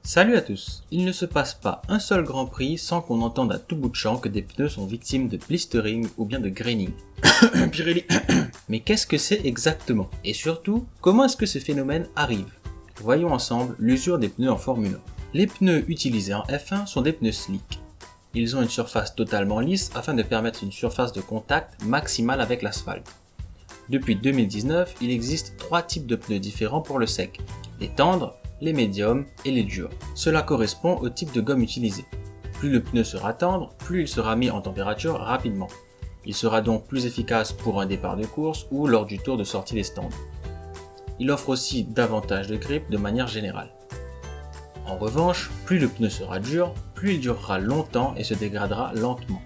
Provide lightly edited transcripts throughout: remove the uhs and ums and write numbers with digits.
Salut à tous. Il ne se passe pas un seul Grand Prix sans qu'on entende à tout bout de champ que des pneus sont victimes de blistering ou bien de graining. Pirelli. Mais qu'est-ce que c'est exactement? Et surtout, comment est-ce que ce phénomène arrive? Voyons ensemble l'usure des pneus en Formule 1. Les pneus utilisés en F1 sont des pneus slick. Ils ont une surface totalement lisse afin de permettre une surface de contact maximale avec l'asphalte. Depuis 2019, il existe 3 types de pneus différents pour le sec, les tendres, les médiums et les durs. Cela correspond au type de gomme utilisée. Plus le pneu sera tendre, plus il sera mis en température rapidement. Il sera donc plus efficace pour un départ de course ou lors du tour de sortie des stands. Il offre aussi davantage de grip de manière générale. En revanche, plus le pneu sera dur, plus il durera longtemps et se dégradera lentement.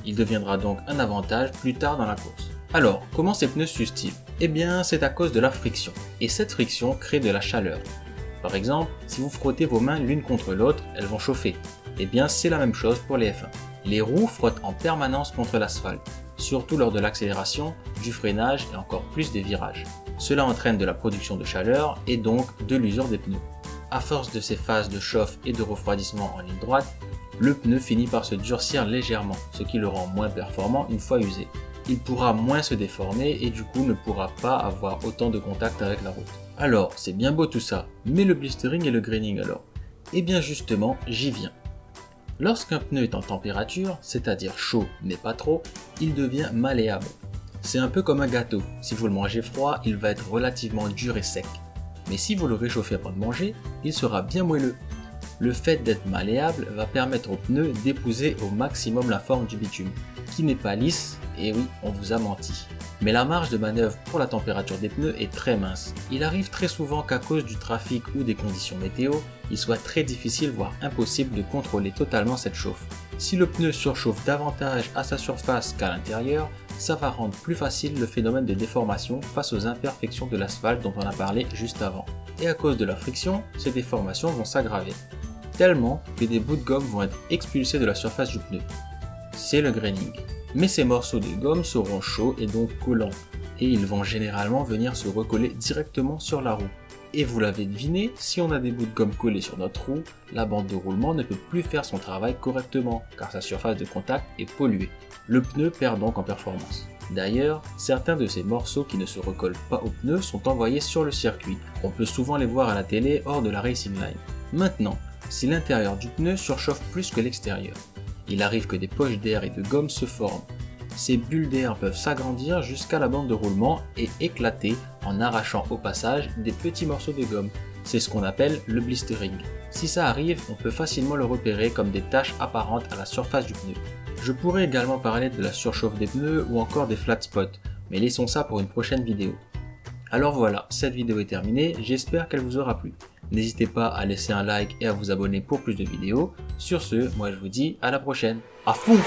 Il deviendra donc un avantage plus tard dans la course. Alors, comment ces pneus s'usent-ils? Eh bien, c'est à cause de la friction. Et cette friction crée de la chaleur. Par exemple, si vous frottez vos mains l'une contre l'autre, elles vont chauffer. Eh bien, c'est la même chose pour les F1. Les roues frottent en permanence contre l'asphalte, surtout lors de l'accélération, du freinage et encore plus des virages. Cela entraîne de la production de chaleur et donc de l'usure des pneus. À force de ces phases de chauffe et de refroidissement en ligne droite, le pneu finit par se durcir légèrement, ce qui le rend moins performant une fois usé. Il pourra moins se déformer et du coup ne pourra pas avoir autant de contact avec la route. Alors, c'est bien beau tout ça, mais le blistering et le graining alors? Eh bien justement, j'y viens. Lorsqu'un pneu est en température, c'est-à-dire chaud mais pas trop, il devient malléable. C'est un peu comme un gâteau, si vous le mangez froid, il va être relativement dur et sec. Mais si vous le réchauffez avant de manger, il sera bien moelleux. Le fait d'être malléable va permettre au pneu d'épouser au maximum la forme du bitume, qui n'est pas lisse, et oui, on vous a menti. Mais la marge de manœuvre pour la température des pneus est très mince. Il arrive très souvent qu'à cause du trafic ou des conditions météo, il soit très difficile voire impossible de contrôler totalement cette chauffe. Si le pneu surchauffe davantage à sa surface qu'à l'intérieur, ça va rendre plus facile le phénomène de déformation face aux imperfections de l'asphalte dont on a parlé juste avant. Et à cause de la friction, ces déformations vont s'aggraver, tellement que des bouts de gomme vont être expulsés de la surface du pneu. C'est le graining. Mais ces morceaux de gomme seront chauds et donc collants, et ils vont généralement venir se recoller directement sur la roue. Et vous l'avez deviné, si on a des bouts de gomme collés sur notre roue, la bande de roulement ne peut plus faire son travail correctement, car sa surface de contact est polluée. Le pneu perd donc en performance. D'ailleurs, certains de ces morceaux qui ne se recollent pas au pneu sont envoyés sur le circuit. On peut souvent les voir à la télé hors de la racing line. Maintenant, si l'intérieur du pneu surchauffe plus que l'extérieur, il arrive que des poches d'air et de gomme se forment. Ces bulles d'air peuvent s'agrandir jusqu'à la bande de roulement et éclater en arrachant au passage des petits morceaux de gomme. C'est ce qu'on appelle le blistering. Si ça arrive, on peut facilement le repérer comme des taches apparentes à la surface du pneu. Je pourrais également parler de la surchauffe des pneus ou encore des flat spots, mais laissons ça pour une prochaine vidéo. Alors voilà, cette vidéo est terminée, j'espère qu'elle vous aura plu. N'hésitez pas à laisser un like et à vous abonner pour plus de vidéos. Sur ce, moi je vous dis à la prochaine. À fond!